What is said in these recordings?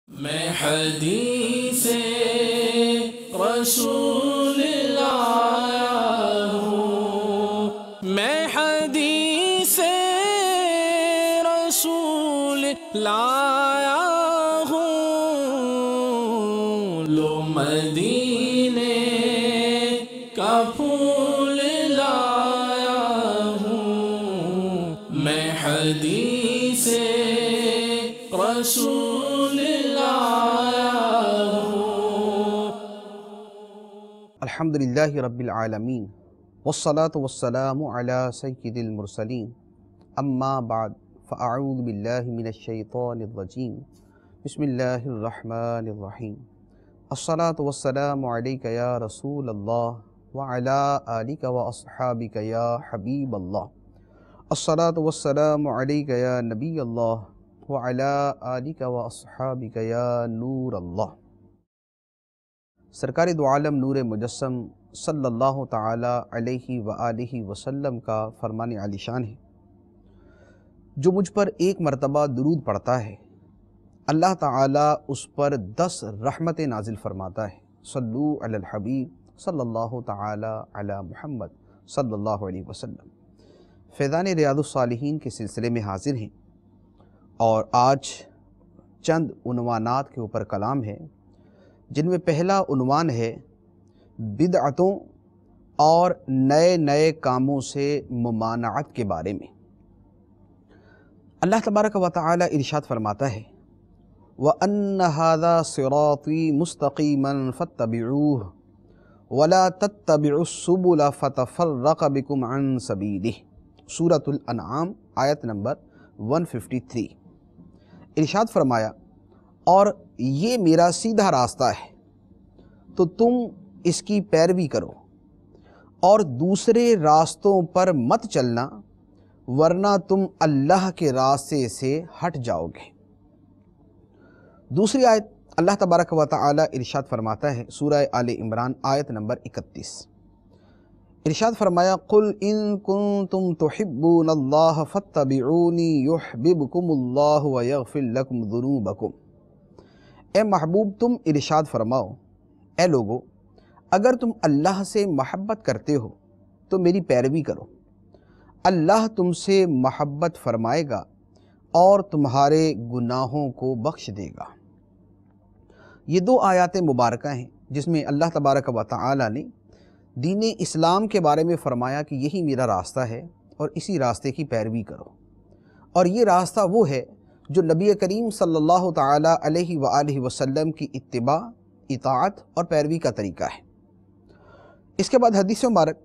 میں حدیث رسول لایا ہوں، میں حدیث رسول لایا ہوں، لو مدینے کا پھول لایا ہوں، میں حدیث رسول الحمدللہ رب العالمین والصلاة والسلام علی سید المرسلین، اما بعد فاعوذ باللہ من الشیطان الرجیم، بسم اللہ الرحمن الرحیم۔ الصلاة والسلام علیک یا رسول اللہ وعلی آلک واصحابک یا حبیب اللہ، الصلاة والسلام علیک یا نبی اللہ وعلی آلک واصحابک یا نور اللہ۔ سرکار دو عالم نور مجسم صلی اللہ تعالی علیہ وآلہ وسلم کا فرمان عالی شان ہے، جو مجھ پر ایک مرتبہ درود پڑھتا ہے اللہ تعالی اس پر 10 رحمتیں نازل فرماتا ہے۔ صلو علی الحبیب صلی اللہ تعالی علی محمد صلی اللہ علیہ وسلم۔ فیضان ریاض الصالحین کے سلسلے میں حاضر ہیں اور آج چند عنوانات کے اوپر کلام ہے، جن میں پہلا عنوان ہے بدعتوں اور نئے نئے کاموں سے ممانعت کے بارے میں۔ اللہ تبارک و تعالی ارشاد فرماتا ہے وَأَنَّ هَذَا صِرَاطِي مُسْتَقِيمًا فَاتَّبِعُوهُ وَلَا تَتَّبِعُوا السُّبُلَ فَتَفَرَّقَ بِكُمْ عَنْ سَبِيلِهِ، سورۃ الانعام آیت نمبر 153۔ ارشاد فرمایا اور یہ میرا سیدھا راستہ ہے تو تم اس کی پیروی کرو، اور دوسرے راستوں پر مت چلنا ورنہ تم اللہ کے راستے سے ہٹ جاؤ گے۔ دوسری آیت اللہ تبارک و تعالی ارشاد فرماتا ہے، سورہ آل عمران آیت نمبر 31۔ ارشاد فرمایا قُلْ إِن كُنتُمْ تُحِبُّونَ اللَّهَ فَاتَّبِعُونِي يُحْبِبْكُمُ اللَّهُ وَيَغْفِرْ لَكُمْ ذُنُوبَكُمْ۔ اے محبوب تم ارشاد فرماؤ، اے لوگو اگر تم اللہ سے محبت کرتے ہو تو میری پیروی کرو، اللہ تم سے محبت فرمائے گا اور تمہارے گناہوں کو بخش دے گا۔ یہ 2 آیات مبارکہ ہیں جس میں اللہ تبارک و تعالی نے دین اسلام کے بارے میں فرمایا کہ یہی میرا راستہ ہے اور اسی راستے کی پیروی کرو، اور یہ راستہ وہ ہے جو نبی کریم صلی اللہ تعالی علیہ وآلہ وسلم کی اتباع، اطاعت اور پیروی کا طریقہ ہے۔ اس کے بعد حدیث مبارک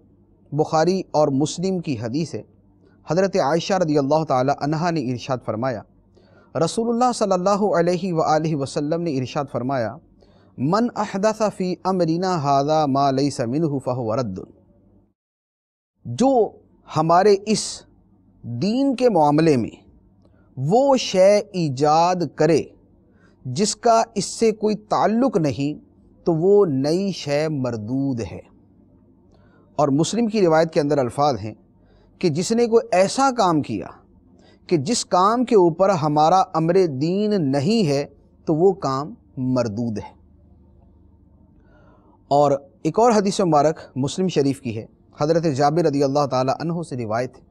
بخاری اور مسلم کی حدیث ہے۔ حضرت عائشہ رضی اللہ تعالی عنہا نے ارشاد فرمایا، رسول اللہ صلی اللہ علیہ وآلہ وسلم نے ارشاد فرمایا من احدث فی امرنا ھذا ما لیس منہ فہو رد۔ جو ہمارے اس دین کے معاملے میں وہ شے ایجاد کرے جس کا اس سے کوئی تعلق نہیں تو وہ نئی شے مردود ہے۔ اور مسلم کی روایت کے اندر الفاظ ہیں کہ جس نے کوئی ایسا کام کیا کہ جس کام کے اوپر ہمارا امر دین نہیں ہے تو وہ کام مردود ہے۔ اور ایک اور حدیث مبارک مسلم شریف کی ہے، حضرت جابر رضی اللہ تعالی عنہ سے روایت ہے،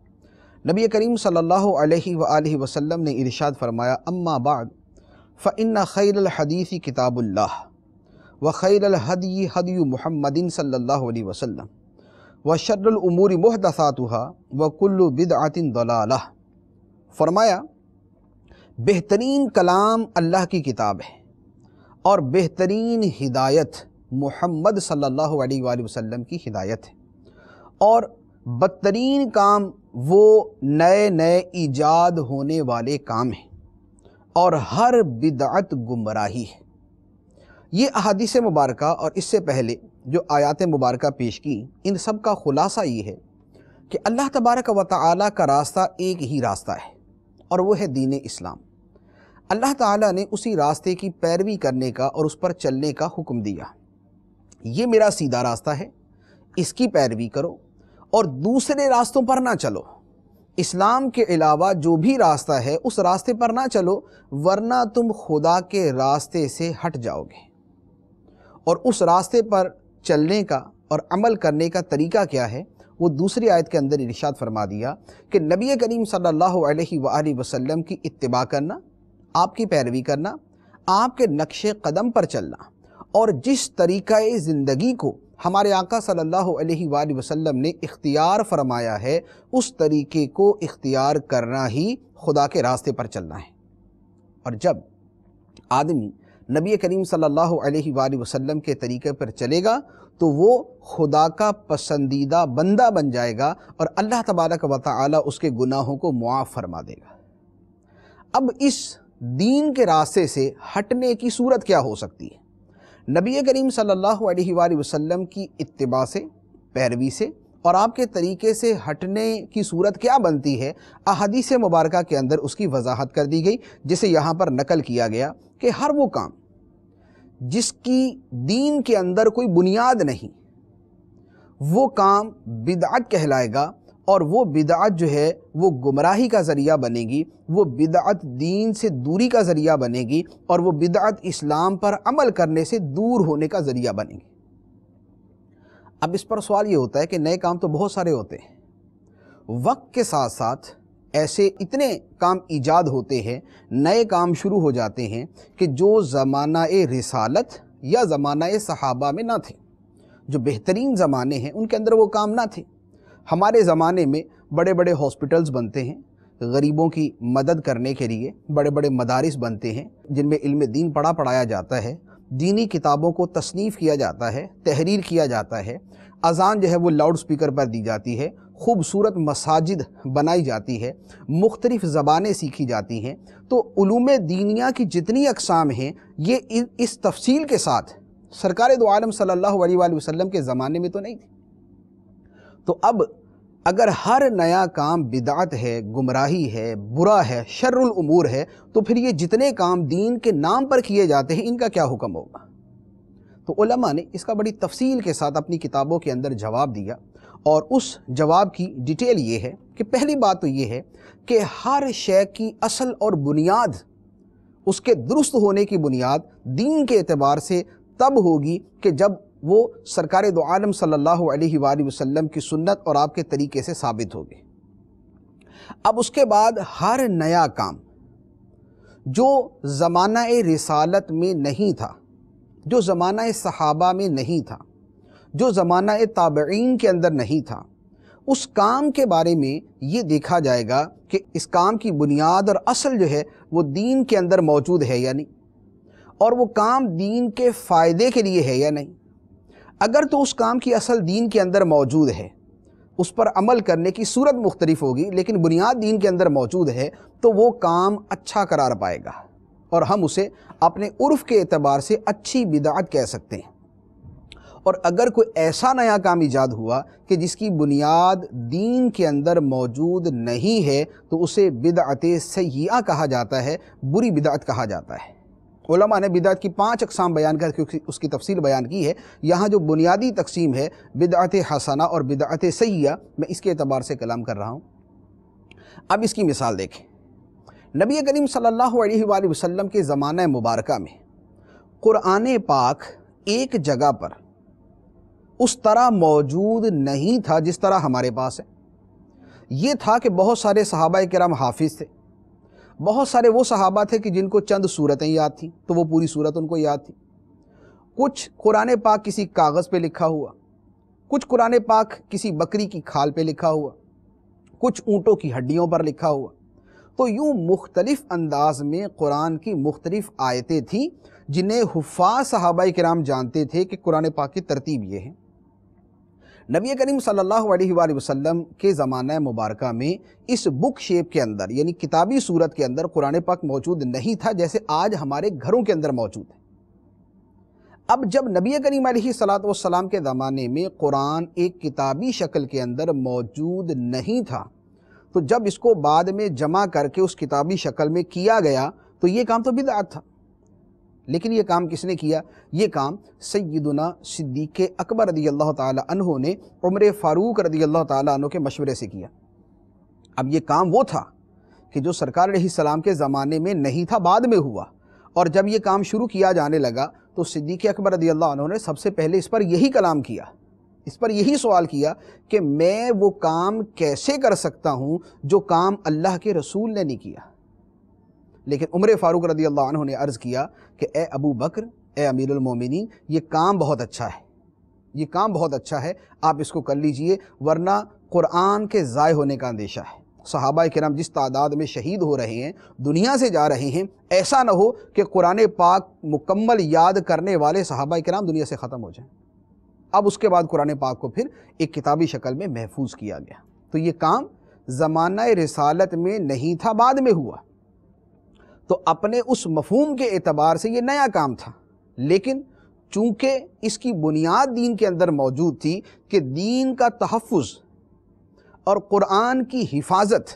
نبی کریم صلی اللہ علیہ وآلہ وسلم نے ارشاد فرمایا اما بعد فإن خیر الحدیث کتاب اللہ وخیر الہدی ہدی محمد صلی اللہ علیہ وسلم وشر الامور محدثاتها وکل بدعۃ ضلالہ۔ فرمایا بہترین کلام اللہ کی کتاب ہے اور بہترین ہدایت محمد صلی اللہ علیہ وآلہ وسلم کی ہدایت ہے، اور بدترین کام وہ نئے نئے ایجاد ہونے والے کام ہیں، اور ہر بدعت گمراہی ہے۔ یہ احادیث مبارکہ اور اس سے پہلے جو آیات مبارکہ پیش کی، ان سب کا خلاصہ یہ ہے کہ اللہ تبارک و تعالی کا راستہ ایک ہی راستہ ہے، اور وہ ہے دین اسلام۔ اللہ تعالی نے اسی راستے کی پیروی کرنے کا اور اس پر چلنے کا حکم دیا۔ یہ میرا سیدھا راستہ ہے، اس کی پیروی کرو اور دوسرے راستوں پر نہ چلو، اسلام کے علاوہ جو بھی راستہ ہے اس راستے پر نہ چلو، ورنہ تم خدا کے راستے سے ہٹ جاؤ گے۔ اور اس راستے پر چلنے کا اور عمل کرنے کا طریقہ کیا ہے، وہ دوسری آیت کے اندر ارشاد فرما دیا کہ نبی کریم صلی اللہ علیہ وآلہ وسلم کی اتباع کرنا، آپ کی پیروی کرنا، آپ کے نقش قدم پر چلنا، اور جس طریقہ زندگی کو ہمارے آقا صلی اللہ علیہ وآلہ وسلم نے اختیار فرمایا ہے، اس طریقے کو اختیار کرنا ہی خدا کے راستے پر چلنا ہے۔ اور جب آدمی نبی کریم صلی اللہ علیہ وآلہ وسلم کے طریقے پر چلے گا تو وہ خدا کا پسندیدہ بندہ بن جائے گا، اور اللہ تبارک و تعالی اس کے گناہوں کو معاف فرما دے گا۔ اب اس دین کے راستے سے ہٹنے کی صورت کیا ہو سکتی ہے؟ نبی کریم صلی اللہ علیہ وآلہ وسلم کی اتباع سے، پیروی سے اور آپ کے طریقے سے ہٹنے کی صورت کیا بنتی ہے؟ احادیث مبارکہ کے اندر اس کی وضاحت کر دی گئی، جسے یہاں پر نقل کیا گیا کہ ہر وہ کام جس کی دین کے اندر کوئی بنیاد نہیں، وہ کام بدعت کہلائے گا، اور وہ بدعت جو ہے وہ گمراہی کا ذریعہ بنے گی، وہ بدعت دین سے دوری کا ذریعہ بنے گی، اور وہ بدعت اسلام پر عمل کرنے سے دور ہونے کا ذریعہ بنے گی۔ اب اس پر سوال یہ ہوتا ہے کہ نئے کام تو بہت سارے ہوتے ہیں، وقت کے ساتھ ساتھ ایسے اتنے کام ایجاد ہوتے ہیں، نئے کام شروع ہو جاتے ہیں کہ جو زمانہ رسالت یا زمانہ صحابہ میں نہ تھے، جو بہترین زمانے ہیں ان کے اندر وہ کام نہ تھے۔ ہمارے زمانے میں بڑے بڑے ہاسپٹلز بنتے ہیں غریبوں کی مدد کرنے کے لیے، بڑے بڑے مدارس بنتے ہیں جن میں علم دین پڑھایا جاتا ہے، دینی کتابوں کو تصنیف کیا جاتا ہے، تحریر کیا جاتا ہے، اذان جو ہے وہ لاؤڈ سپیکر پر دی جاتی ہے، خوبصورت مساجد بنائی جاتی ہے، مختلف زبانیں سیکھی جاتی ہیں۔ تو علوم دینیہ کی جتنی اقسام ہیں یہ اس تفصیل کے ساتھ سرکار دو عالم صلی اللہ علیہ وآلہ وسلم کے زمانے میں تو نہیں تھی۔ تو اب اگر ہر نیا کام بدعت ہے، گمراہی ہے، برا ہے، شر الامور ہے، تو پھر یہ جتنے کام دین کے نام پر کیے جاتے ہیں ان کا کیا حکم ہوگا؟ تو علماء نے اس کا بڑی تفصیل کے ساتھ اپنی کتابوں کے اندر جواب دیا، اور اس جواب کی ڈیٹیل یہ ہے کہ پہلی بات تو یہ ہے کہ ہر شے کی اصل اور بنیاد، اس کے درست ہونے کی بنیاد دین کے اعتبار سے تب ہوگی کہ جب وہ سرکار دو عالم صلی اللہ علیہ وآلہ وسلم کی سنت اور آپ کے طریقے سے ثابت ہوگی۔ اب اس کے بعد ہر نیا کام جو زمانہ رسالت میں نہیں تھا، جو زمانہ صحابہ میں نہیں تھا، جو زمانہ تابعین کے اندر نہیں تھا، اس کام کے بارے میں یہ دیکھا جائے گا کہ اس کام کی بنیاد اور اصل جو ہے وہ دین کے اندر موجود ہے یا نہیں، اور وہ کام دین کے فائدے کے لیے ہے یا نہیں۔ اگر تو اس کام کی اصل دین کے اندر موجود ہے، اس پر عمل کرنے کی صورت مختلف ہوگی، لیکن بنیاد دین کے اندر موجود ہے، تو وہ کام اچھا قرار پائے گا، اور ہم اسے اپنے عرف کے اعتبار سے اچھی بدعت کہہ سکتے ہیں۔ اور اگر کوئی ایسا نیا کام ایجاد ہوا کہ جس کی بنیاد دین کے اندر موجود نہیں ہے، تو اسے بدعت سیئہ کہا جاتا ہے، بری بدعت کہا جاتا ہے۔ علماء نے بدعت کی 5 اقسام بیان کر کے اس کی تفصیل بیان کی ہے۔ یہاں جو بنیادی تقسیم ہے بدعت حسنہ اور بدعت سیئہ، میں اس کے اعتبار سے کلام کر رہا ہوں۔ اب اس کی مثال دیکھیں، نبی کریم صلی اللہ علیہ وآلہ وسلم کے زمانہ مبارکہ میں قرآن پاک ایک جگہ پر اس طرح موجود نہیں تھا جس طرح ہمارے پاس ہے۔ یہ تھا کہ بہت سارے صحابہ کرام حافظ تھے، بہت سارے وہ صحابہ تھے کہ جن کو چند سورتیں یاد تھیں تو وہ پوری سورت ان کو یاد تھی۔ کچھ قرآن پاک کسی کاغذ پہ لکھا ہوا، کچھ قرآن پاک کسی بکری کی کھال پہ لکھا ہوا، کچھ اونٹوں کی ہڈیوں پر لکھا ہوا۔ تو یوں مختلف انداز میں قرآن کی مختلف آیتیں تھیں جنہیں حفاظ صحابہ کرام جانتے تھے کہ قرآن پاک کی ترتیب یہ ہے۔ نبی کریم صلی اللہ علیہ وآلہ وسلم کے زمانہ مبارکہ میں اس بک شیپ کے اندر، یعنی کتابی صورت کے اندر قرآن پاک موجود نہیں تھا جیسے آج ہمارے گھروں کے اندر موجود ہے۔ اب جب نبی کریم علیہ السلام کے زمانے میں قرآن ایک کتابی شکل کے اندر موجود نہیں تھا، تو جب اس کو بعد میں جمع کر کے اس کتابی شکل میں کیا گیا تو یہ کام تو بدعت تھا۔ لیکن یہ کام کس نے کیا؟ یہ کام سیدنا صدیق اکبر رضی اللہ تعالی عنہ نے عمر فاروق رضی اللہ تعالی عنہ کے مشورے سے کیا۔ اب یہ کام وہ تھا کہ جو سرکار علیہ السلام کے زمانے میں نہیں تھا، بعد میں ہوا، اور جب یہ کام شروع کیا جانے لگا تو صدیق اکبر رضی اللہ عنہ نے سب سے پہلے اس پر یہی کلام کیا، اس پر یہی سوال کیا کہ میں وہ کام کیسے کر سکتا ہوں جو کام اللہ کے رسول نے نہیں کیا۔ لیکن عمر فاروق رضی اللہ عنہ نے عرض کیا کہ اے ابو بکر، اے امیر المومنین، یہ کام بہت اچھا ہے، یہ کام بہت اچھا ہے، آپ اس کو کر لیجئے، ورنہ قرآن کے ضائع ہونے کا اندیشہ ہے۔ صحابہ کرام جس تعداد میں شہید ہو رہے ہیں، دنیا سے جا رہے ہیں، ایسا نہ ہو کہ قرآن پاک مکمل یاد کرنے والے صحابہ کرام دنیا سے ختم ہو جائیں۔ اب اس کے بعد قرآن پاک کو پھر ایک کتابی شکل میں محفوظ کیا گیا۔ تو یہ کام زمانہ رسالت میں نہیں تھا، بعد میں ہوا، تو اپنے اس مفہوم کے اعتبار سے یہ نیا کام تھا، لیکن چونکہ اس کی بنیاد دین کے اندر موجود تھی کہ دین کا تحفظ اور قرآن کی حفاظت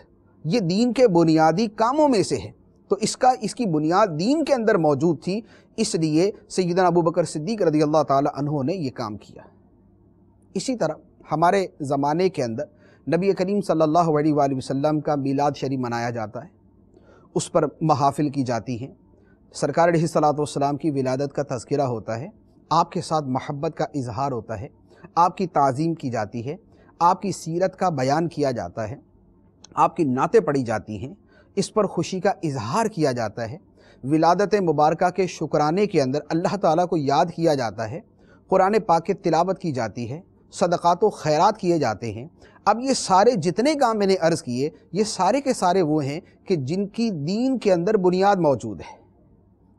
یہ دین کے بنیادی کاموں میں سے ہے، تو اس کی بنیاد دین کے اندر موجود تھی، اس لیے سیدنا ابو بکر صدیق رضی اللہ تعالی عنہ نے یہ کام کیا۔ اسی طرح ہمارے زمانے کے اندر نبی کریم صلی اللہ علیہ وآلہ وسلم کا میلاد شریف منایا جاتا ہے، اس پر محافل کی جاتی ہیں، سرکار علیہ الصلوۃ والسلام کی ولادت کا تذکرہ ہوتا ہے، آپ کے ساتھ محبت کا اظہار ہوتا ہے، آپ کی تعظیم کی جاتی ہے، آپ کی سیرت کا بیان کیا جاتا ہے، آپ کی نعتیں پڑھی جاتی ہیں، اس پر خوشی کا اظہار کیا جاتا ہے، ولادت مبارکہ کے شکرانے کے اندر اللہ تعالیٰ کو یاد کیا جاتا ہے، قرآن پاک کی تلاوت کی جاتی ہے، صدقات و خیرات کیے جاتے ہیں۔ اب یہ سارے جتنے کام میں نے عرض کیے، یہ سارے کے سارے وہ ہیں کہ جن کی دین کے اندر بنیاد موجود ہے،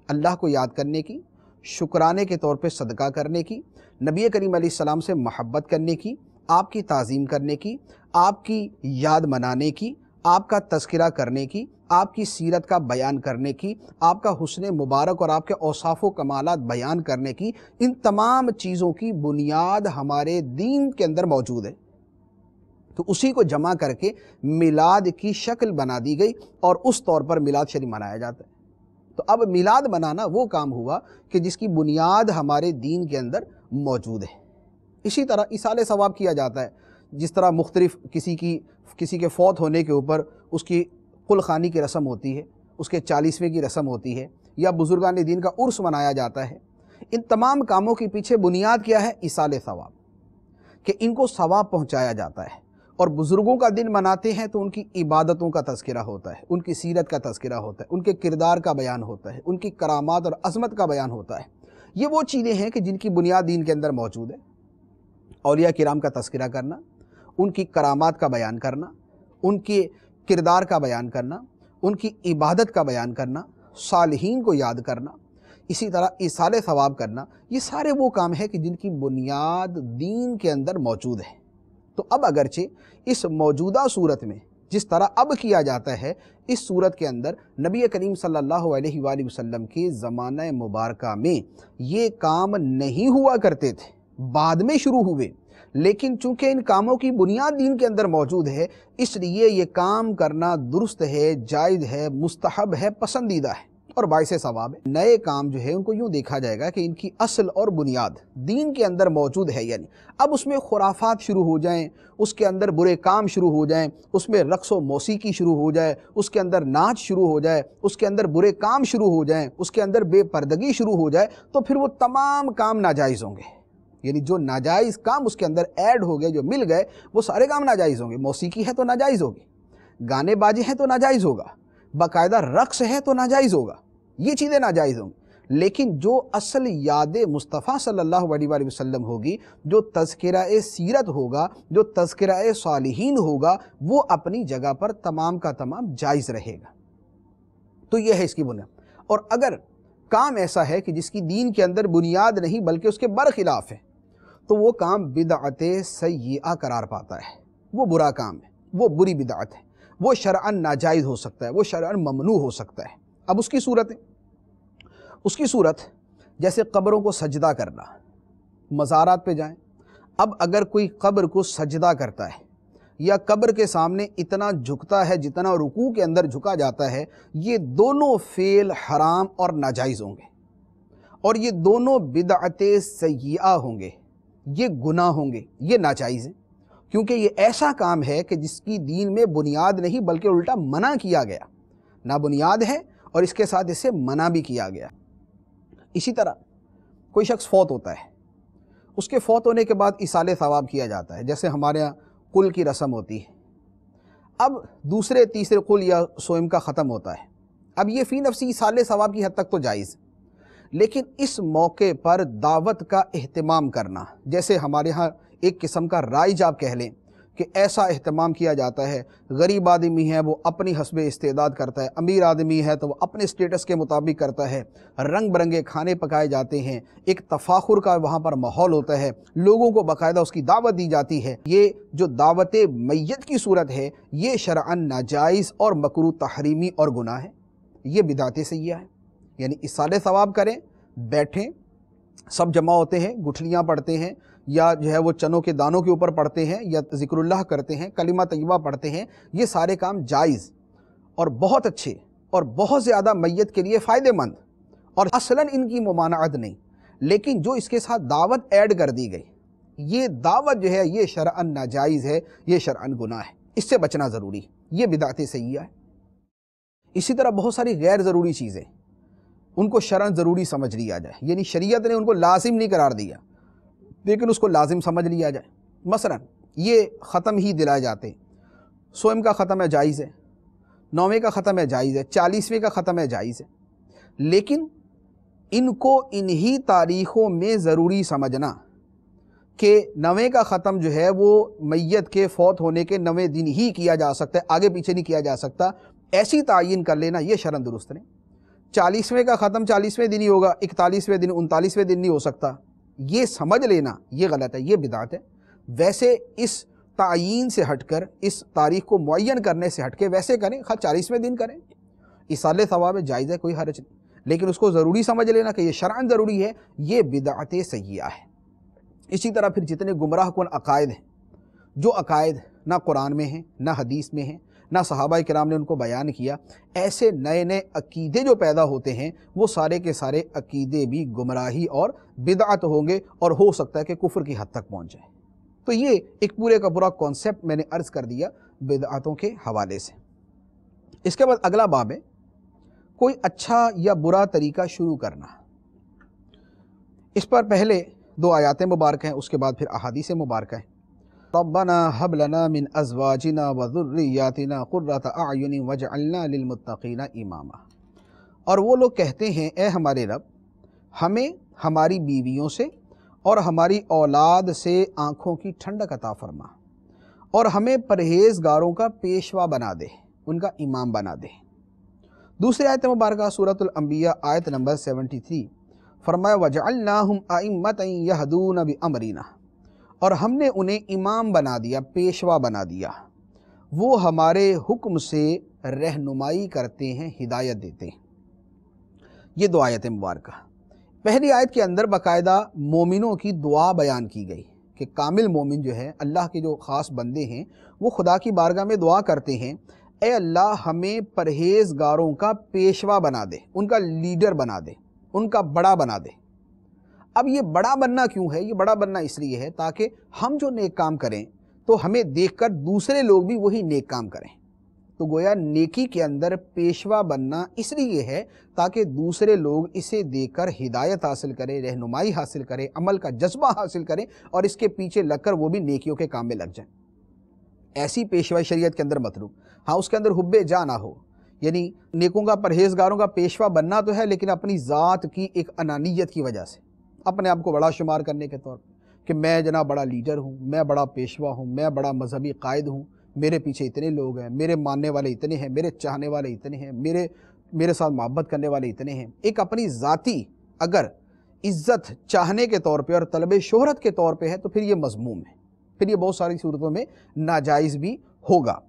اللہ کو یاد کرنے کی، شکرانے کے طور پہ صدقہ کرنے کی، نبی کریم علیہ السلام سے محبت کرنے کی، آپ کی تعظیم کرنے کی، آپ کی یاد منانے کی، آپ کا تذکرہ کرنے کی، آپ کی سیرت کا بیان کرنے کی، آپ کا حسن مبارک اور آپ کے اوصاف و کمالات بیان کرنے کی، ان تمام چیزوں کی بنیاد ہمارے دین کے اندر موجود ہے۔ تو اسی کو جمع کر کے میلاد کی شکل بنا دی گئی اور اس طور پر میلاد شریف منایا جاتا ہے۔ تو اب میلاد منانا وہ کام ہوا کہ جس کی بنیاد ہمارے دین کے اندر موجود ہے۔ اسی طرح ایصال ثواب کیا جاتا ہے، جس طرح مختلف کسی کے فوت ہونے کے اوپر اس کی قل خوانی کی رسم ہوتی ہے، اس کے 40ویں کی رسم ہوتی ہے، یا بزرگان دین کا عرس منایا جاتا ہے۔ ان تمام کاموں کے پیچھے بنیاد کیا ہے؟ ایصال ثواب، کہ ان کو ثواب پہنچایا جاتا ہے۔ اور بزرگوں کا دن مناتے ہیں تو ان کی عبادتوں کا تذکرہ ہوتا ہے، ان کی سیرت کا تذکرہ ہوتا ہے، ان کے کردار کا بیان ہوتا ہے، ان کی کرامات اور عظمت کا بیان ہوتا ہے۔ یہ وہ چیزیں ہیں کہ جن کی بنیاد دین کے اندر موجود ہے۔ اولیاء کرام کا تذکرہ کرنا، ان کی کرامات کا بیان کرنا، ان کے کردار کا بیان کرنا، ان کی عبادت کا بیان کرنا، صالحین کو یاد کرنا، اسی طرح ایصال ثواب کرنا، یہ سارے وہ کام ہیں کہ جن کی بنیاد دین کے اندر موجود ہے۔ تو اب اگرچہ اس موجودہ صورت میں جس طرح اب کیا جاتا ہے، اس صورت کے اندر نبی کریم صلی اللہ علیہ وآلہ وسلم کے زمانہ مبارکہ میں یہ کام نہیں ہوا کرتے تھے، بعد میں شروع ہوئے، لیکن چونکہ ان کاموں کی بنیاد دین کے اندر موجود ہے، اس لیے یہ کام کرنا درست ہے، جائز ہے، مستحب ہے، پسندیدہ ہے اور باعث ثواب ہے۔ نئے کام جو ہے ان کو یوں دیکھا جائے گا کہ ان کی اصل اور بنیاد دین کے اندر موجود ہے، یعنی اب اس میں خرافات شروع ہو جائیں، اس کے اندر برے کام شروع ہو جائیں، اس میں رقص و موسیقی شروع ہو جائے، اس کے اندر ناچ شروع ہو جائے، اس کے اندر برے کام شروع ہو جائیں، اس کے اندر بے پردگی شروع ہو جائے، تو پھر وہ تمام کام ناجائز ہوں گے۔ یعنی جو ناجائز کام اس کے اندر ایڈ ہو گئے، جو مل گئے، وہ سارے کام ناجائز ہوں گے۔ موسیقی ہے تو ناجائز ہوگی، گانے باجے ہیں تو ناجائز ہوگا، باقاعدہ رقص ہے تو ناجائز ہوگا، یہ چیزیں ناجائز ہوں گی۔ لیکن جو اصل یاد مصطفیٰ صلی اللہ علیہ وآلہ وسلم ہوگی، جو تذکرہ سیرت ہوگا، جو تذکرہ صالحین ہوگا، وہ اپنی جگہ پر تمام کا تمام جائز رہے گا۔ تو یہ ہے اس کی بنیاد۔ اور اگر کام ایسا ہے کہ جس کی دین کے اندر بنیاد نہیں بلکہ اس کے برخلاف ہے، تو وہ کام بدعت سیئہ قرار پاتا ہے، وہ برا کام ہے، وہ بری بدعت ہے، وہ شرعاً ناجائز ہو سکتا ہے، وہ شرعاً ممنوع ہو سکتا ہے۔ اب اس کی صورت جیسے قبروں کو سجدہ کرنا، مزارات پہ جائیں، اب اگر کوئی قبر کو سجدہ کرتا ہے یا قبر کے سامنے اتنا جھکتا ہے جتنا رکوع کے اندر جھکا جاتا ہے، یہ دونوں فعل حرام اور ناجائز ہوں گے، اور یہ دونوں بدعت سیئہ ہوں گے، یہ گناہ ہوں گے، یہ ناجائز ہیں، کیونکہ یہ ایسا کام ہے کہ جس کی دین میں بنیاد نہیں بلکہ الٹا منع کیا گیا، نہ بنیاد ہے اور اس کے ساتھ اسے منع بھی کیا گیا۔ اسی طرح کوئی شخص فوت ہوتا ہے، اس کے فوت ہونے کے بعد ایصال ثواب کیا جاتا ہے، جیسے ہمارے یہاں قل کی رسم ہوتی ہے۔ اب دوسرے تیسرے قل یا سوئم کا ختم ہوتا ہے، اب یہ فی نفسی ایصال ثواب کی حد تک تو جائز، لیکن اس موقع پر دعوت کا اہتمام کرنا، جیسے ہمارے ہاں ایک قسم کا رائج آپ کہہ لیں کہ ایسا اہتمام کیا جاتا ہے، غریب آدمی ہے وہ اپنی حسب استعداد کرتا ہے، امیر آدمی ہے تو وہ اپنے سٹیٹس کے مطابق کرتا ہے، رنگ برنگے کھانے پکائے جاتے ہیں، ایک تفاخر کا وہاں پر ماحول ہوتا ہے، لوگوں کو باقاعدہ اس کی دعوت دی جاتی ہے۔ یہ جو دعوت میت کی صورت ہے یہ شرعاً ناجائز اور مکروہ تحریمی اور گناہ ہے، یہ بدعت سیئہ ہے۔ یعنی ایصال ثواب کریں، بیٹھیں، سب جمع ہوتے ہیں، گٹھلیاں پڑھتے ہیں، یا جو ہے وہ چنوں کے دانوں کے اوپر پڑھتے ہیں، یا ذکر اللہ کرتے ہیں، کلمہ طیبہ پڑھتے ہیں، یہ سارے کام جائز اور بہت اچھے اور بہت زیادہ میت کے لیے فائدہ مند، اور اصلاً ان کی ممانعت نہیں، لیکن جو اس کے ساتھ دعوت ایڈ کر دی گئی، یہ دعوت جو ہے یہ شرعاً ناجائز ہے، یہ شرعاً گناہ ہے، اس سے بچنا ضروری، یہ بدعت سیئہ ہے۔ اسی طرح بہت ساری غیر ضروری چیزیں ان کو شرعاً ضروری سمجھ لیا جائے، یعنی شریعت نے ان کو لازم نہیں قرار دیا لیکن اس کو لازم سمجھ لیا جائے۔ مثلا یہ ختم ہی دلائے جاتے ہیں، سوئم کا ختم ہے جائز ہے، 9ویں کا ختم ہے جائز ہے، 40ویں کا ختم ہے جائز ہے، لیکن ان کو انہی تاریخوں میں ضروری سمجھنا کہ 9ویں کا ختم جو ہے وہ میت کے فوت ہونے کے 9ویں دن ہی کیا جا سکتا ہے، آگے پیچھے نہیں کیا جا سکتا، ایسی تعین کر لینا یہ شرعاً درست نہیں۔ 40ویں کا ختم 40ویں دن ہی ہوگا، 41ویں دن 39ویں دن نہیں ہو سکتا، یہ سمجھ لینا یہ غلط ہے، یہ بدعت ہے۔ ویسے اس تعین سے ہٹ کر، اس تاریخ کو معین کرنے سے ہٹ کے ویسے کریں، 40ویں دن کریں، ایصال ثواب جائز ہے، کوئی حرج نہیں، لیکن اس کو ضروری سمجھ لینا کہ یہ شرعاً ضروری ہے، یہ بدعت سیئہ ہے۔ اسی طرح پھر جتنے گمراہ کن عقائد ہیں، جو عقائد نہ قرآن میں ہیں نہ حدیث میں ہیں نہ صحابہ کرام نے ان کو بیان کیا، ایسے نئے نئے عقیدے جو پیدا ہوتے ہیں وہ سارے کے سارے عقیدے بھی گمراہی اور بدعت ہوں گے، اور ہو سکتا ہے کہ کفر کی حد تک پہنچ جائے۔ تو یہ ایک پورے کا پورا کانسیپٹ میں نے عرض کر دیا بدعتوں کے حوالے سے۔ اس کے بعد اگلا باب ہے کوئی اچھا یا برا طریقہ شروع کرنا۔ اس پر پہلے 2 آیات مبارکہ ہیں، اس کے بعد پھر احادیث مبارکہ ہیں۔ ربنا هب لنا من ازواجنا وذرياتنا قرۃ اعین واجعلنا للمتقین اماما۔ اور وہ لوگ کہتے ہیں اے ہمارے رب، ہمیں ہماری بیویوں سے اور ہماری اولاد سے آنکھوں کی ٹھنڈک عطا فرما، اور ہمیں پرہیزگاروں کا پیشوا بنا دے، ان کا امام بنا دے۔ دوسری آیت مبارکہ سورۃ الانبیاء آیت نمبر 73 فرمایا وجعلناہم ائمۃ یہدون بامرنا، اور ہم نے انہیں امام بنا دیا، پیشوا بنا دیا، وہ ہمارے حکم سے رہنمائی کرتے ہیں، ہدایت دیتے ہیں۔ یہ 2 آیت مبارکہ۔ پہلی آیت کے اندر باقاعدہ مومنوں کی دعا بیان کی گئی کہ کامل مومن جو ہے، اللہ کے جو خاص بندے ہیں، وہ خدا کی بارگاہ میں دعا کرتے ہیں اے اللہ ہمیں پرہیزگاروں کا پیشوا بنا دے، ان کا لیڈر بنا دے، ان کا بڑا بنا دے۔ اب یہ بڑا بننا کیوں ہے؟ یہ بڑا بننا اس لیے ہے تاکہ ہم جو نیک کام کریں تو ہمیں دیکھ کر دوسرے لوگ بھی وہی نیک کام کریں۔ تو گویا نیکی کے اندر پیشوا بننا اس لیے ہے تاکہ دوسرے لوگ اسے دیکھ کر ہدایت حاصل کریں، رہنمائی حاصل کریں، عمل کا جذبہ حاصل کریں، اور اس کے پیچھے لگ کر وہ بھی نیکیوں کے کام میں لگ جائیں۔ ایسی پیشوائی شریعت کے اندر مطلوب، ہاں اس کے اندر حب جاں نہ ہو، یعنی نیکوں کا پرہیزگاروں کا پیشوا بننا تو ہے لیکن اپنی ذات کی ایک انانیت کی وجہ سے، اپنے آپ کو بڑا شمار کرنے کے طور پر کہ میں جناب بڑا لیڈر ہوں، میں بڑا پیشوا ہوں، میں بڑا مذہبی قائد ہوں، میرے پیچھے اتنے لوگ ہیں، میرے ماننے والے اتنے ہیں، میرے چاہنے والے اتنے ہیں، میرے ساتھ محبت کرنے والے اتنے ہیں۔ ایک اپنی ذاتی اگر عزت چاہنے کے طور پہ اور طلب شہرت کے طور پہ ہے تو پھر یہ مذموم ہے، پھر یہ بہت ساری صورتوں میں ناجائز بھی ہوگا۔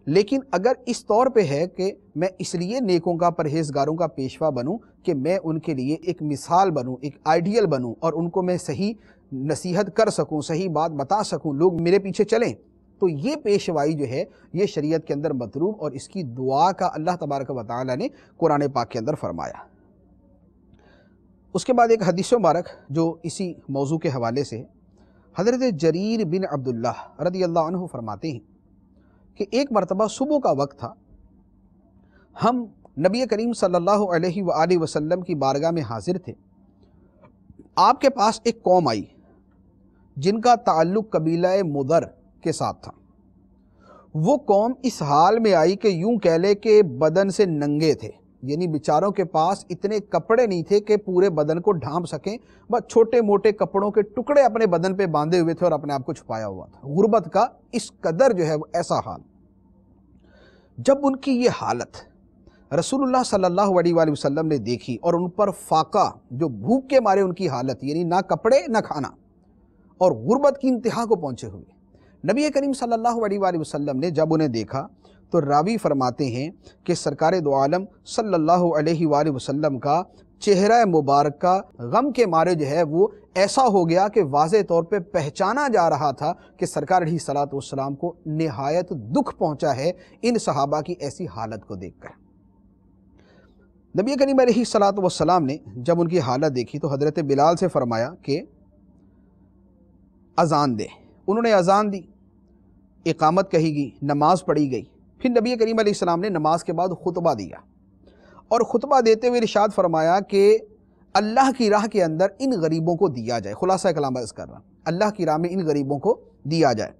لیکن اگر اس طور پہ ہے کہ میں اس لیے نیکوں کا پرہیزگاروں کا پیشوا بنوں کہ میں ان کے لیے ایک مثال بنوں، ایک آئیڈیل بنوں، اور ان کو میں صحیح نصیحت کر سکوں، صحیح بات بتا سکوں، لوگ میرے پیچھے چلیں، تو یہ پیشوائی جو ہے یہ شریعت کے اندر مطلوب، اور اس کی دعا کا اللہ تبارک و تعالی نے قرآن پاک کے اندر فرمایا۔ اس کے بعد ایک حدیث مبارک جو اسی موضوع کے حوالے سے، حضرت جریر بن عبداللہ رضی اللہ عنہ فرماتے ہیں کہ ایک مرتبہ صبح کا وقت تھا، ہم نبی کریم صلی اللہ علیہ وآلہ وسلم کی بارگاہ میں حاضر تھے۔ آپ کے پاس ایک قوم آئی جن کا تعلق قبیلہ مدر کے ساتھ تھا۔ وہ قوم اس حال میں آئی کہ یوں کہہ لے کہ بدن سے ننگے تھے، یعنی بیچاروں کے پاس اتنے کپڑے نہیں تھے کہ پورے بدن کو ڈھانپ سکیں، بس چھوٹے موٹے کپڑوں کے ٹکڑے اپنے بدن پہ باندھے ہوئے تھے اور اپنے آپ کو چھپایا ہوا تھا۔ غربت کا اس قدر جو ہے وہ ایسا حال۔ جب ان کی یہ حالت رسول اللہ صلی اللہ علیہ وآلہ وسلم نے دیکھی اور ان پر فاقہ، جو بھوک کے مارے ان کی حالت، یعنی نہ کپڑے نہ کھانا اور غربت کی انتہا کو پہنچے ہوئے، نبی کریم صلی اللہ علیہ وآلہ وسلم نے جب انہیں دیکھا تو راوی فرماتے ہیں کہ سرکار دو عالم صلی اللہ علیہ وآلہ وسلم کا چہرہ مبارکہ غم کے مارے جو ہے وہ ایسا ہو گیا کہ واضح طور پہ پہچانا جا رہا تھا کہ سرکار علیہ الصلوۃ والسلام کو نہایت دکھ پہنچا ہے ان صحابہ کی ایسی حالت کو دیکھ کر۔ نبی کریم علیہ الصلوۃ والسلام نے جب ان کی حالت دیکھی تو حضرت بلال سے فرمایا کہ اذان دے۔ انہوں نے اذان دی، اقامت کہی گئی، نماز پڑھی گئی۔ پھر نبی کریم علیہ السلام نے نماز کے بعد خطبہ دیا اور خطبہ دیتے ہوئے ارشاد فرمایا کہ اللہ کی راہ کے اندر ان غریبوں کو دیا جائے۔ خلاصہ کلام عرض کر رہا ہوں، اللہ کی راہ میں ان غریبوں کو دیا جائے۔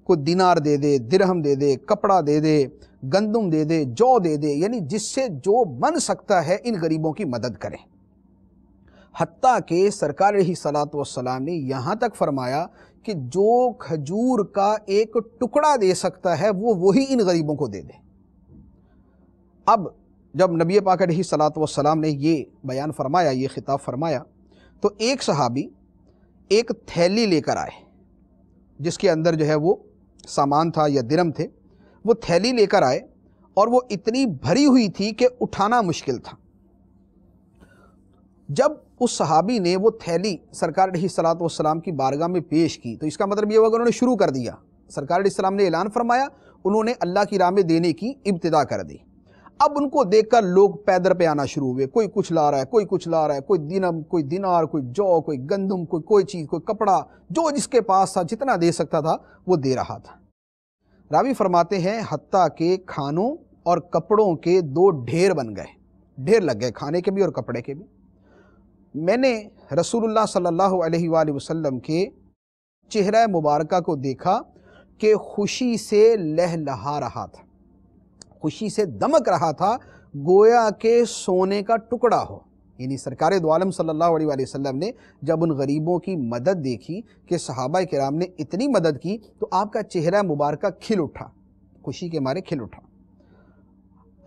کوئی دینار دے دے، درہم دے دے، کپڑا دے دے، گندم دے دے، جو دے دے، یعنی جس سے جو بن سکتا ہے ان غریبوں کی مدد کریں۔ حتیٰ کہ سرکار علیہ الصلوۃ والسلام نے یہاں تک فرمایا کہ جو کھجور کا ایک ٹکڑا دے سکتا ہے وہ وہی ان غریبوں کو دے دے۔ اب جب نبی پاک علیہ الصلوۃ والسلام نے یہ بیان فرمایا، یہ خطاب فرمایا، تو ایک صحابی ایک تھیلی لے کر آئے جس کے اندر جو ہے وہ سامان تھا یا درم تھے۔ وہ تھیلی لے کر آئے اور وہ اتنی بھری ہوئی تھی کہ اٹھانا مشکل تھا۔ جب اس صحابی نے وہ تھیلی سرکار علیہ الصلوۃ والسلام کی بارگاہ میں پیش کی تو اس کا مطلب یہ ہوا کہ انہوں نے شروع کر دیا۔ سرکار علیہ السلام نے اعلان فرمایا، انہوں نے اللہ کی راہ میں دینے کی ابتدا کر دی۔ اب ان کو دیکھ کر لوگ پیدر پہ آنا شروع ہوئے، کوئی کچھ لا رہا ہے، کوئی کچھ لا رہا ہے، کوئی دینم، کوئی دینار، کوئی جو، کوئی گندم، کوئی چیز، کوئی کپڑا، جو جس کے پاس تھا، جتنا دے سکتا تھا وہ دے رہا تھا۔ راوی فرماتے ہیں حتیٰ کہ کھانوں اور کپڑوں کے دو ڈھیر بن گئے، ڈھیر لگ گئے کھانے کے بھی اور کپڑے کے بھی۔ میں نے رسول اللہ صلی اللہ علیہ وآلہ وسلم کے چہرہ مبارکہ کو دیکھا کہ خوشی سے لہلہا رہا تھا، خوشی سے دمک رہا تھا، گویا کہ سونے کا ٹکڑا ہو۔ یعنی سرکار دو عالم صلی اللہ علیہ وآلہ وسلم نے جب ان غریبوں کی مدد دیکھی کہ صحابہ کرام نے اتنی مدد کی تو آپ کا چہرہ مبارکہ کھل اٹھا، خوشی کے مارے کھل اٹھا۔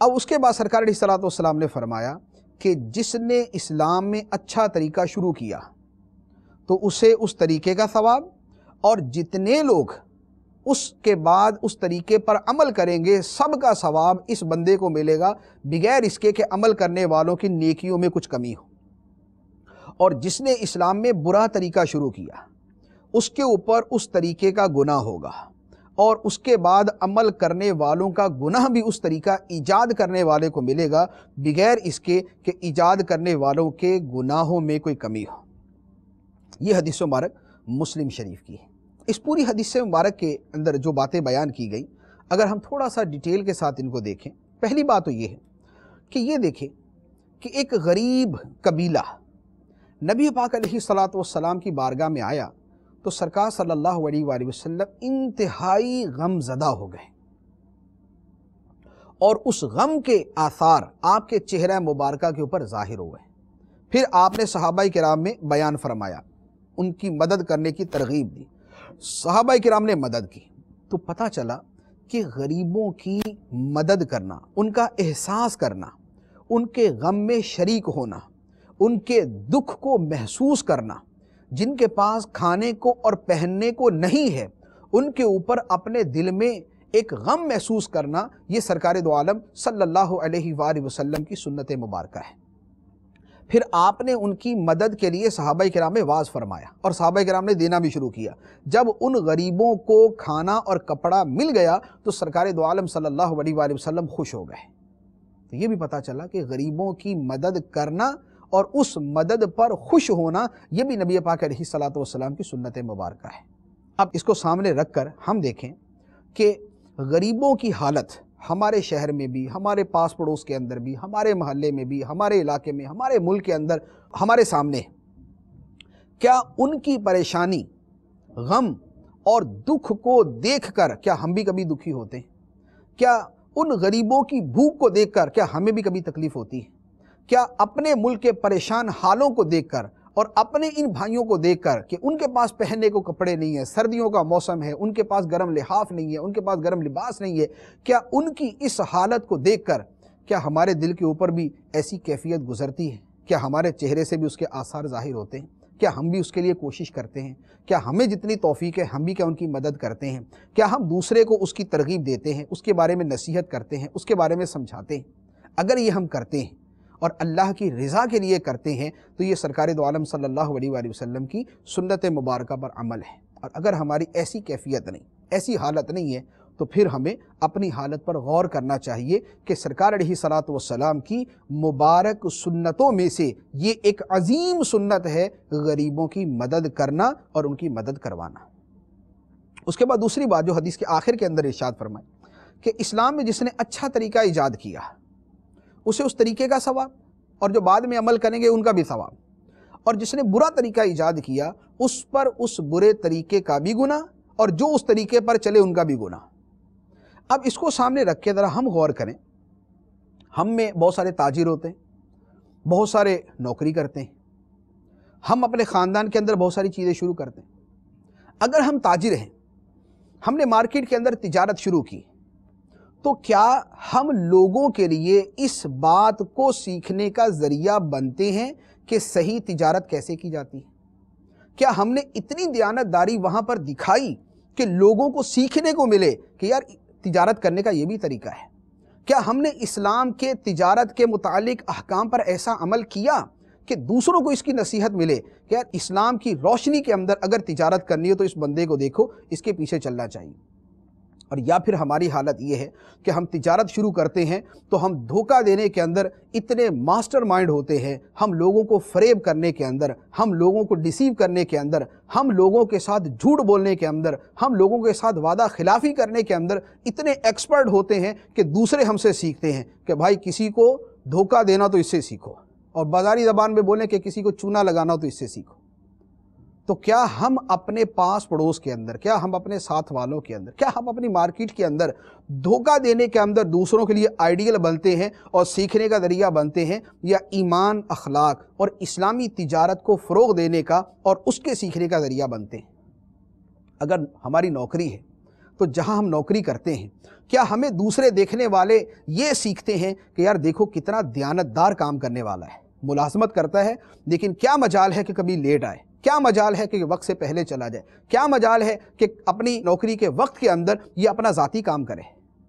اب اس کے بعد سرکار علیہ الصلوۃ والسلام نے فرمایا کہ جس نے اسلام میں اچھا طریقہ شروع کیا تو اسے اس طریقے کا ثواب، اور جتنے لوگ اس کے بعد اس طریقے پر عمل کریں گے سب کا ثواب اس بندے کو ملے گا، بغیر اس کے کہ عمل کرنے والوں کی نیکیوں میں کچھ کمی ہو۔ اور جس نے اسلام میں برا طریقہ شروع کیا اس کے اوپر اس طریقے کا گناہ ہوگا، اور اس کے بعد عمل کرنے والوں کا گناہ بھی اس طریقہ ایجاد کرنے والے کو ملے گا، بغیر اس کے کہ ایجاد کرنے والوں کے گناہوں میں کوئی کمی ہو۔ یہ حدیث مبارک مسلم شریف کی ہے۔ اس پوری حدیث مبارک کے اندر جو باتیں بیان کی گئی، اگر ہم تھوڑا سا ڈیٹیل کے ساتھ ان کو دیکھیں، پہلی بات تو یہ ہے کہ یہ دیکھیں کہ ایک غریب قبیلہ نبی پاک علیہ الصلوۃ والسلام کی بارگاہ میں آیا تو سرکار صلی اللہ علیہ وآلہ وسلم انتہائی غم زدہ ہو گئے، اور اس غم کے آثار آپ کے چہرہ مبارکہ کے اوپر ظاہر ہوئے۔ پھر آپ نے صحابہ کرام میں بیان فرمایا، ان کی مدد کرنے کی ترغیب دی، صحابہ کرام نے مدد کی، تو پتہ چلا کہ غریبوں کی مدد کرنا، ان کا احساس کرنا، ان کے غم میں شریک ہونا، ان کے دکھ کو محسوس کرنا، جن کے پاس کھانے کو اور پہننے کو نہیں ہے ان کے اوپر اپنے دل میں ایک غم محسوس کرنا، یہ سرکار دو عالم صلی اللہ علیہ وآلہ وسلم کی سنت مبارکہ ہے۔ پھر آپ نے ان کی مدد کے لیے صحابہ کرام میں واعظ فرمایا اور صحابہ کرام نے دینا بھی شروع کیا۔ جب ان غریبوں کو کھانا اور کپڑا مل گیا تو سرکار دو عالم صلی اللہ علیہ وآلہ وسلم خوش ہو گئے۔ تو یہ بھی پتہ چلا کہ غریبوں کی مدد کرنا اور اس مدد پر خوش ہونا، یہ بھی نبی پاک علیہ الصلوۃ والسلام کی سنت مبارکہ ہے۔ اب اس کو سامنے رکھ کر ہم دیکھیں کہ غریبوں کی حالت ہمارے شہر میں بھی، ہمارے پاس پڑوس کے اندر بھی، ہمارے محلے میں بھی، ہمارے علاقے میں، ہمارے ملک کے اندر ہمارے سامنے ہے۔ کیا ان کی پریشانی، غم اور دکھ کو دیکھ کر کیا ہم بھی کبھی دکھی ہوتے ہیں؟ کیا ان غریبوں کی بھوک کو دیکھ کر کیا ہمیں بھی کبھی تکلیف ہوتی ہے؟ کیا اپنے ملک کے پریشان حالوں کو دیکھ کر اور اپنے ان بھائیوں کو دیکھ کر کہ ان کے پاس پہننے کو کپڑے نہیں ہیں، سردیوں کا موسم ہے، ان کے پاس گرم لحاف نہیں ہے، ان کے پاس گرم لباس نہیں ہے، کیا ان کی اس حالت کو دیکھ کر کیا ہمارے دل کے اوپر بھی ایسی کیفیت گزرتی ہے؟ کیا ہمارے چہرے سے بھی اس کے آثار ظاہر ہوتے ہیں؟ کیا ہم بھی اس کے لیے کوشش کرتے ہیں؟ کیا ہمیں جتنی توفیق ہے ہم بھی کیا ان کی مدد کرتے ہیں؟ کیا ہم دوسرے کو اس کی ترغیب دیتے ہیں، اس کے بارے میں نصیحت کرتے ہیں، اس کے بارے میں سمجھاتے ہیں؟ اگر یہ ہم کرتے ہیں اور اللہ کی رضا کے لیے کرتے ہیں تو یہ سرکار دو عالم صلی اللہ علیہ وآلہ وسلم کی سنت مبارکہ پر عمل ہے۔ اور اگر ہماری ایسی کیفیت نہیں، ایسی حالت نہیں ہے، تو پھر ہمیں اپنی حالت پر غور کرنا چاہیے کہ سرکار علیہ الصلوۃ والسلام کی مبارک سنتوں میں سے یہ ایک عظیم سنت ہے غریبوں کی مدد کرنا اور ان کی مدد کروانا۔ اس کے بعد دوسری بات جو حدیث کے آخر کے اندر ارشاد فرمائی کہ اسلام میں جس نے اچھا طریقہ ایجاد کیا اسے اس طریقے کا ثواب، اور جو بعد میں عمل کریں گے ان کا بھی ثواب، اور جس نے برا طریقہ ایجاد کیا اس پر اس برے طریقے کا بھی گناہ، اور جو اس طریقے پر چلے ان کا بھی گناہ۔ اب اس کو سامنے رکھ کے ذرا ہم غور کریں۔ ہم میں بہت سارے تاجر ہوتے ہیں، بہت سارے نوکری کرتے ہیں، ہم اپنے خاندان کے اندر بہت ساری چیزیں شروع کرتے ہیں۔ اگر ہم تاجر ہیں، ہم نے مارکیٹ کے اندر تجارت شروع کی، تو کیا ہم لوگوں کے لیے اس بات کو سیکھنے کا ذریعہ بنتے ہیں کہ صحیح تجارت کیسے کی جاتی ہے؟ کیا ہم نے اتنی دیانتداری وہاں پر دکھائی کہ لوگوں کو سیکھنے کو ملے کہ یار تجارت کرنے کا یہ بھی طریقہ ہے؟ کیا ہم نے اسلام کے تجارت کے متعلق احکام پر ایسا عمل کیا کہ دوسروں کو اس کی نصیحت ملے کہ یار اسلام کی روشنی کے اندر اگر تجارت کرنی ہے تو اس بندے کو دیکھو، اس کے پیچھے چلنا چاہیے؟ اور یا پھر ہماری حالت یہ ہے کہ ہم تجارت شروع کرتے ہیں تو ہم دھوکہ دینے کے اندر اتنے ماسٹر مائنڈ ہوتے ہیں، ہم لوگوں کو فریب کرنے کے اندر، ہم لوگوں کو ڈیسیو کرنے کے اندر، ہم لوگوں کے ساتھ جھوٹ بولنے کے اندر، ہم لوگوں کے ساتھ وعدہ خلافی کرنے کے اندر اتنے ایکسپرٹ ہوتے ہیں کہ دوسرے ہم سے سیکھتے ہیں کہ بھائی کسی کو دھوکہ دینا تو اس سے سیکھو، اور بازاری زبان میں بولیں کہ کسی کو چونا لگانا تو اس سے سیکھو۔ تو کیا ہم اپنے پاس پڑوس کے اندر، کیا ہم اپنے ساتھ والوں کے اندر، کیا ہم اپنی مارکیٹ کے اندر دھوکہ دینے کے اندر دوسروں کے لیے آئیڈیل بنتے ہیں اور سیکھنے کا ذریعہ بنتے ہیں، یا ایمان، اخلاق اور اسلامی تجارت کو فروغ دینے کا اور اس کے سیکھنے کا ذریعہ بنتے ہیں؟ اگر ہماری نوکری ہے تو جہاں ہم نوکری کرتے ہیں کیا ہمیں دوسرے دیکھنے والے یہ سیکھتے ہیں کہ یار دیکھو کتنا دیانتدار کام کرنے والا ہے، ملازمت کرتا ہے لیکن کیا مجال ہے کہ کبھی لیٹ آئے، کیا مجال ہے کہ وقت سے پہلے چلا جائے، کیا مجال ہے کہ اپنی نوکری کے وقت کے اندر یہ اپنا ذاتی کام کرے،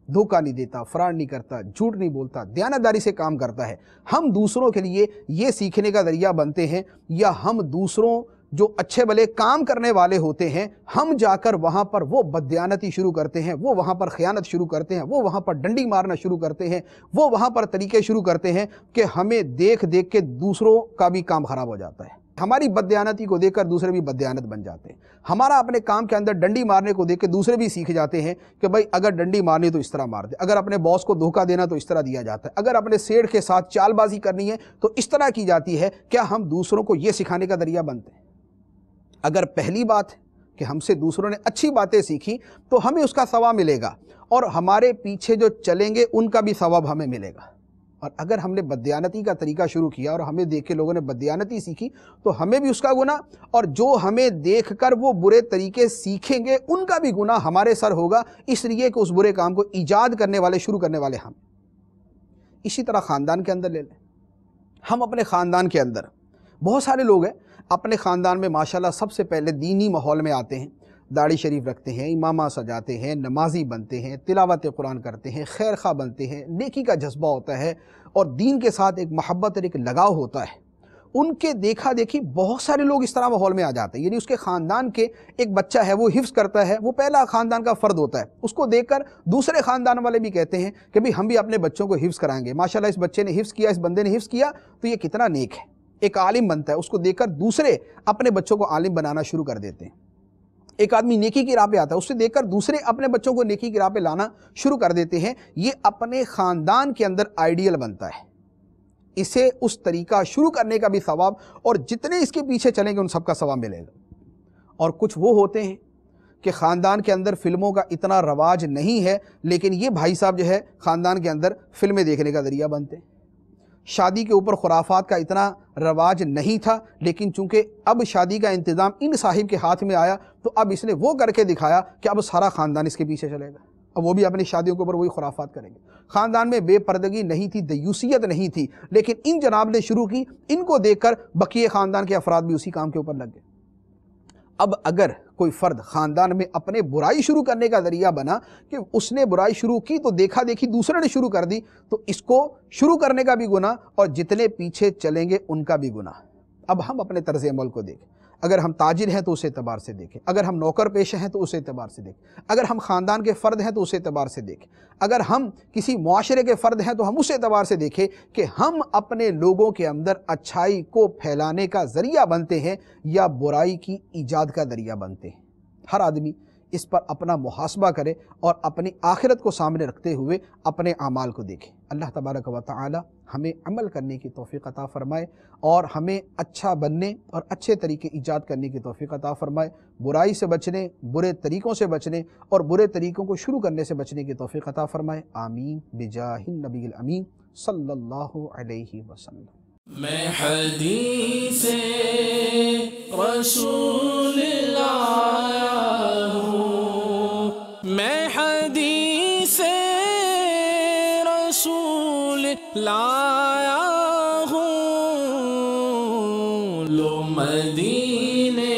دھوکہ نہیں دیتا، فراڈ نہیں کرتا، جھوٹ نہیں بولتا، دیانتداری سے کام کرتا ہے؟ ہم دوسروں کے لیے یہ سیکھنے کا ذریعہ بنتے ہیں، یا ہم دوسروں جو اچھے بھلے کام کرنے والے ہوتے ہیں ہم جا کر وہاں پر وہ بددیانتی شروع کرتے ہیں، وہ وہاں پر خیانت شروع کرتے ہیں، وہ وہاں پر ڈنڈی مارنا شروع کرتے ہیں، وہ وہاں پر طریقے شروع کرتے ہیں کہ ہمیں دیکھ دیکھ کے دوسروں کا بھی کام خراب ہو جاتا ہے، ہماری بددیانتی کو دیکھ کر دوسرے بھی بددیانت بن جاتے ہیں، ہمارا اپنے کام کے اندر ڈنڈی مارنے کو دیکھ کے دوسرے بھی سیکھ جاتے ہیں کہ بھائی اگر ڈنڈی مارنی تو اس طرح مار دے، اگر اپنے باس کو دھوکہ دینا تو اس طرح دیا جاتا ہے، اگر اپنے سیٹھ کے ساتھ چال بازی کرنی ہے تو اس طرح کی جاتی ہے۔ کیا ہم دوسروں کو یہ سکھانے کا ذریعہ بنتے ہیں؟ اگر پہلی بات ہے کہ ہم سے دوسروں نے اچھی باتیں سیکھی تو ہمیں اس کا ثواب ملے گا، اور ہمارے پیچھے جو چلیں گے ان کا بھی ثواب ہمیں ملے گا، اور اگر ہم نے بددیانتی کا طریقہ شروع کیا اور ہمیں دیکھ کے لوگوں نے بددیانتی سیکھی تو ہمیں بھی اس کا گناہ، اور جو ہمیں دیکھ کر وہ برے طریقے سیکھیں گے ان کا بھی گناہ ہمارے سر ہوگا، اس لیے کہ اس برے کام کو ایجاد کرنے والے، شروع کرنے والے ہم۔ اسی طرح خاندان کے اندر لے لیں، ہم اپنے خاندان کے اندر بہت سارے لوگ ہیں اپنے خاندان میں ماشاءاللہ سب سے پہلے دینی ماحول میں آتے ہیں، داڑھی شریف رکھتے ہیں، امامہ سجاتے ہیں، نمازی بنتے ہیں، تلاوت قرآن کرتے ہیں، خیر خواہ بنتے ہیں، نیکی کا جذبہ ہوتا ہے اور دین کے ساتھ ایک محبت اور ایک لگاؤ ہوتا ہے۔ ان کے دیکھا دیکھی بہت سارے لوگ اس طرح ماحول میں آ جاتے ہیں، یعنی اس کے خاندان کے ایک بچہ ہے وہ حفظ کرتا ہے، وہ پہلا خاندان کا فرد ہوتا ہے، اس کو دیکھ کر دوسرے خاندان والے بھی کہتے ہیں کہ بھی ہم بھی اپنے بچوں کو حفظ کرائیں گے، ماشاءاللہ اس بچے نے حفظ کیا، اس بندے نے حفظ کیا تو یہ کتنا نیک ہے۔ ایک عالم بنتا ہے، اس کو دیکھ کر دوسرے اپنے بچوں کو عالم بنانا شروع کر دیتے ہیں۔ ایک آدمی نیکی کی راہ پہ آتا ہے، اسے دیکھ کر دوسرے اپنے بچوں کو نیکی کی راہ پہ لانا شروع کر دیتے ہیں۔ یہ اپنے خاندان کے اندر آئیڈیل بنتا ہے، اسے اس طریقہ شروع کرنے کا بھی ثواب، اور جتنے اس کے پیچھے چلیں گے ان سب کا ثواب ملے گا۔ اور کچھ وہ ہوتے ہیں کہ خاندان کے اندر فلموں کا اتنا رواج نہیں ہے، لیکن یہ بھائی صاحب جو ہے خاندان کے اندر فلمیں دیکھنے کا ذریعہ بنتے ہیں۔ شادی کے اوپر خرافات کا اتنا رواج نہیں تھا، لیکن چونکہ اب شادی کا انتظام ان صاحب کے ہاتھ میں آیا تو اب اس نے وہ کر کے دکھایا کہ اب سارا خاندان اس کے پیچھے چلے گا، اب وہ بھی اپنی شادیوں کے اوپر وہی خرافات کریں گے۔ خاندان میں بے پردگی نہیں تھی، دیوسیت نہیں تھی، لیکن ان جناب نے شروع کی، ان کو دیکھ کر بقیہ خاندان کے افراد بھی اسی کام کے اوپر لگ گئے۔ اب اگر کوئی فرد خاندان میں اپنے برائی شروع کرنے کا ذریعہ بنا کہ اس نے برائی شروع کی تو دیکھا دیکھی دوسرے نے شروع کر دی، تو اس کو شروع کرنے کا بھی گناہ اور جتنے پیچھے چلیں گے ان کا بھی گناہ۔ اب ہم اپنے طرز عمل کو دیکھیں، اگر ہم تاجر ہیں تو اس اعتبار سے دیکھیں، اگر ہم نوکر پیشہ ہیں تو اس اعتبار سے دیکھیں، اگر ہم خاندان کے فرد ہیں تو اس اعتبار سے دیکھیں، اگر ہم کسی معاشرے کے فرد ہیں تو ہم اس اعتبار سے دیکھیں کہ ہم اپنے لوگوں کے اندر اچھائی کو پھیلانے کا ذریعہ بنتے ہیں یا برائی کی ایجاد کا ذریعہ بنتے ہیں۔ ہر آدمی اس پر اپنا محاسبہ کرے اور اپنی آخرت کو سامنے رکھتے ہوئے اپنے اعمال کو دیکھے۔ اللہ تبارک و تعالی ہمیں عمل کرنے کی توفیق عطا فرمائے اور ہمیں اچھا بننے اور اچھے طریقے ایجاد کرنے کی توفیق عطا فرمائے، برائی سے بچنے، برے طریقوں سے بچنے اور برے طریقوں کو شروع کرنے سے بچنے کی توفیق عطا فرمائے۔ آمین بجاہ النبی الامین صلی اللہ علیہ وسلم۔ میں حدیث رسول لایا ہوں، میں حدیث رسول لایا ہوں، لو مدینے